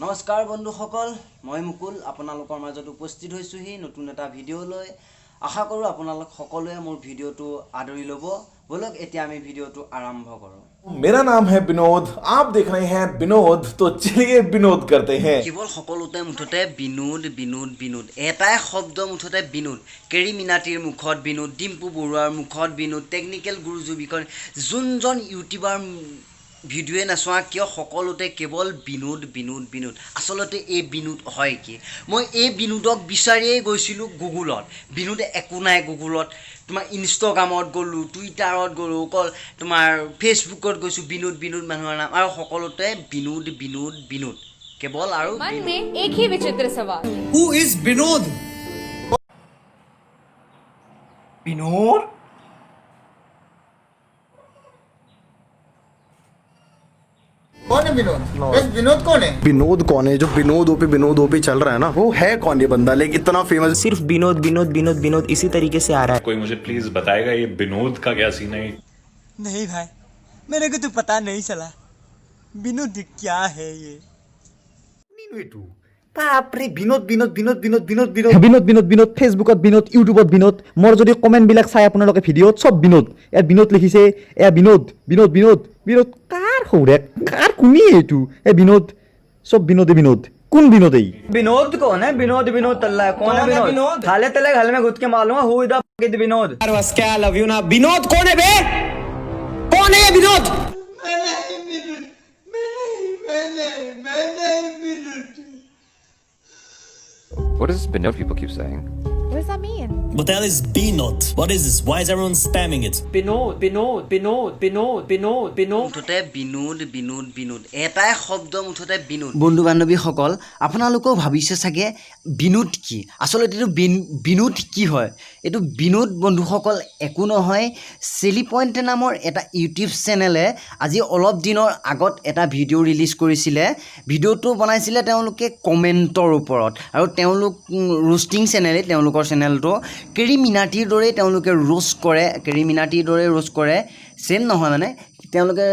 নমস্কাৰ বন্ধুসকল, মই মুকুল আপোনালোকৰ মাজত উপস্থিত হৈছোহি নতুন এটা ভিডিঅ' লৈ। আশা কৰোঁ আপোনালোক সকলোৱে মোৰ ভিডিঅ'টো আদৰি ল'ব। বলক এতিয়া আমি ভিডিঅ'টো আৰম্ভ কৰোঁ। मेरा नाम है विनोद, आप देख रहे हैं विनोद, तो चलिए विनोद करते हैं। কেৱল সকলোতে মুঠতে বিনোদ বিনোদ বিনোদ এটাই শব্দ মুঠতে বিনোদ। কেৰি মিনাটিৰ মুখত বিনোদ, ডিম্পু বৰুৱাৰ মুখত বিনোদ, টেকনিকেল গুৰুজু বিষয় যোনজন ইউটিউবাৰ ভিডিঅ'য়ে নাচোৱা কিয় সকলোতে কেৱল বিনোদ বিনোদ বিনোদ। আচলতে এই বিনোদ হয় কি? মই এই বিনোদক বিচাৰিয়েই গৈছিলোঁ গুগলত। বিনোদ একো নাই গুগলত। তোমাৰ ইনষ্টাগ্ৰামত গ'লোঁ, টুইটাৰত গ'লোঁ, অকল তোমাৰ ফেচবুকত গৈছোঁ, বিনোদ বিনোদ মানুহৰ নাম আৰু সকলোতে বিনোদ বিনোদ বিনোদ কেৱল। আৰু मन में एक ही विचित्र सवाल, Who is Binod? विनोद कौन है विनोद? बस विनोद कौन है? विनोद कौन है? जो विनोद ओपी चल रहा है ना, वो है कौन ये बंदा? लेकिन इतना फेमस सिर्फ विनोद विनोद विनोद विनोद इसी तरीके से आ रहा है। कोई मुझे प्लीज बताएगा ये विनोद का क्या सीन है? नहीं भाई, मेरे को तो पता नहीं चला विनोद क्या है ये। बापरे विनोद विनोद विनोद विनोद विनोद विनोद বিনোদ বিনোদ বিনোদ ফেচবুকত বিনোদ, ইউটিউবত বিনোদ। মোৰ যদি কমেণ্টবিলাক চাই আপোনালোকে ভিডিঅ'ত চব বিনোদ। এয়া বিনোদ লিখিছে, এয়া বিনোদ বিনোদ বিনোদ বিনোদ। কাৰ সৌৰে কাৰ কোনে এইটো? এ বিনোদ, চব বিনোদে বিনোদ। কোন বিনোদ এই? विनोद कौन है? विनोद विनोद तल्ला कौन है विनोद? थाले तले घर में घुस के मालूम हु इधर विनोद। बस क्या लव यू ना। विनोद कौन है बे? कौन है ये Vinod? What does Binod people keep saying? what does that mean? What the hell is Binod? What is this? Why is everyone spamming it? Vinod Vinod Vinod Vinod Vinod Vinod মুঠতে বিনোদ বিনোদ বিনোদ এটাই শব্দ মুঠতে বিনোদ। বন্ধু বান্ধৱীসকল, আপোনালোকেও ভাবিছে চাগে বিনোদ কি? আচলতে এইটো বিনোদ কি হয়? এইটো বিনোদ বন্ধুসকল একো নহয়, চেলি পইণ্ট নামৰ এটা ইউটিউব চেনেলে আজি অলপ দিনৰ আগত এটা ভিডিঅ' ৰিলিজ কৰিছিলে। ভিডিঅ'টো বনাইছিলে তেওঁলোকে কমেণ্টৰ ওপৰত, আৰু তেওঁলোক ৰোষ্টিং চেনেলেই তেওঁলোকৰ চেনেলটো। কেৰি মিনাটিৰ দৰেই তেওঁলোকে ৰোষ্ট কৰে, কেৰি মিনাটিৰ দৰে ৰোষ্ট কৰে, ছেম নহয় মানে তেওঁলোকে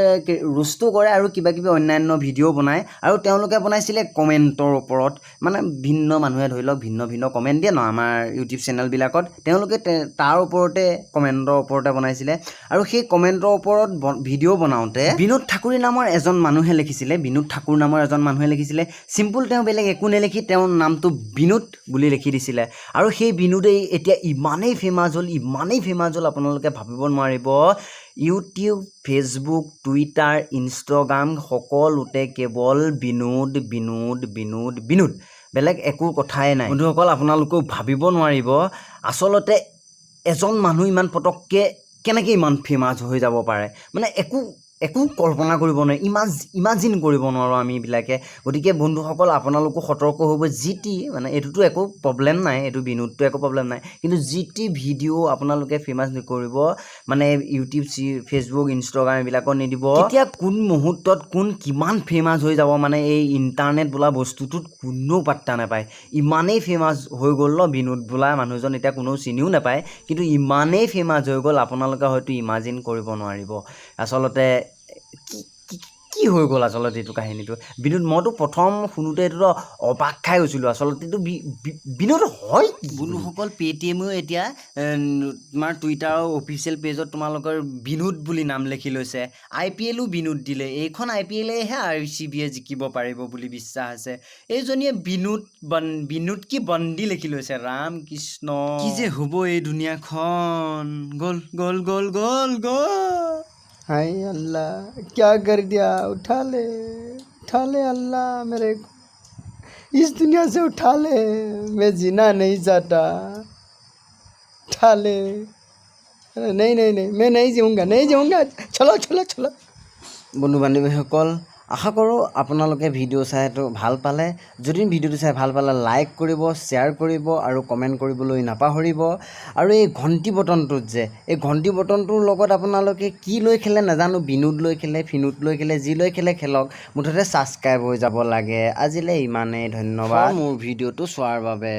ৰোষ্টো কৰে আৰু কিবা কিবি অন্যান্য ভিডিঅ' বনায়। আৰু তেওঁলোকে বনাইছিলে কমেণ্টৰ ওপৰত, মানে ভিন্ন মানুহে ধৰি লওক ভিন্ন ভিন্ন কমেণ্ট দিয়ে ন আমাৰ ইউটিউব চেনেলবিলাকত, তেওঁলোকে তাৰ ওপৰতে কমেণ্টৰ ওপৰতে বনাইছিলে। আৰু সেই কমেণ্টৰ ওপৰত ভিডিঅ' বনাওঁতে বিনোদ ঠাকুৰী নামৰ এজন মানুহে লিখিছিলে, বিনোদ ঠাকুৰ নামৰ এজন মানুহে লিখিছিলে। চিম্পুল তেওঁ বেলেগ একো নেলিখি তেওঁৰ নামটো বিনোদ বুলি লিখি দিছিলে। আৰু সেই বিনোদেই এতিয়া ইমানেই ফেমাছ হ'ল আপোনালোকে ভাবিব নোৱাৰিব। ইউটিউব, ফেচবুক, টুইটাৰ, ইনষ্টাগ্ৰাম সকলোতে কেৱল বিনোদ বিনোদ বিনোদ বিনোদ, বেলেগ একো কথাই নাই। বন্ধুসকল আপোনালোকেও ভাবিব নোৱাৰিব আচলতে এজন মানুহ ইমান পটককৈ কেনেকৈ ইমান ফেমাছ হৈ যাব পাৰে, মানে একো কল্পনা কৰিব নোৱাৰি, ইমাজিন কৰিব নোৱাৰোঁ আমিবিলাকে। গতিকে বন্ধুসকল আপোনালোকো সতৰ্ক হ'ব। মানে এইটোতো একো প্ৰব্লেম নাই, এইটো বিনোদটো একো প্ৰব্লেম নাই, কিন্তু ভিডিঅ' আপোনালোকে ফেমাছ নকৰিব, মানে ইউটিউব, ফেচবুক, ইনষ্টাগ্ৰাম এইবিলাকত নিদিব। এতিয়া কোন মুহূৰ্তত কোন কিমান ফেমাছ হৈ যাব, মানে এই ইণ্টাৰনেট বোলা বস্তুটোত কোনেও পাত্তা নাপায়। ইমানেই ফেমাছ হৈ গ'ল ন বিনোদ বোলা মানুহজন, এতিয়া কোনেও চিনিও নাপায়, কিন্তু ইমানেই ফেমাছ হৈ গ'ল আপোনালোকে হয়তো ইমাজিন কৰিব নোৱাৰিব আচলতে কি হৈ গ'ল আচলতে এইটো কাহিনীটো। বিনোদ মইতো প্ৰথম শুনোতে এইটোতো অবাক খাই গৈছিলোঁ, আচলতে এইটো বিনোদ হয় বন্ধুসকল। পে'টিএমেও এতিয়া তোমাৰ টুইটাৰৰ অফিচিয়েল পেজত তোমালোকৰ বিনোদ বুলি নাম লিখি লৈছে। IPLও বিনোদ দিলে, এইখন IPLেহে RCBয়ে জিকিব পাৰিব বুলি বিশ্বাস আছে। এইজনীয়ে বিনোদ কি বন্দী লিখি লৈছে। ৰাম কৃষ্ণ, কি যে হ'ব এই দুনিয়াখন। গ'ল গ'ল গ'ল গ'ল গ'ল। हाय अल्लाह क्या कर दिया? उठा ले अल्लाह मेरे को इस दुनिया से उठा ले, मैं जीना नहीं चाहता, उठा ले। नहीं मैं नहीं जीऊँगा, चलो। বন্ধু বান্ধৱীসকল, আশা কৰোঁ আপোনালোকে ভিডিঅ' চাইটো ভাল পালে। যদি ভিডিঅ'টো চাই ভাল পালে লাইক কৰিব, শ্বেয়াৰ কৰিব আৰু কমেণ্ট কৰিবলৈ নাপাহৰিব। আৰু এই ঘণ্টি বটনটোত যে, এই ঘণ্টি বটনটোৰ লগত আপোনালোকে কি লৈ খেলে নাজানো, বিনোদ লৈ খেলে, ফিনোদ লৈ খেলে, যি লৈ খেলে খেলক, মুঠতে ছাবস্ক্ৰাইব হৈ যাব লাগে। আজিলৈ ইমানেই, ধন্যবাদ মোৰ ভিডিঅ'টো চোৱাৰ বাবে।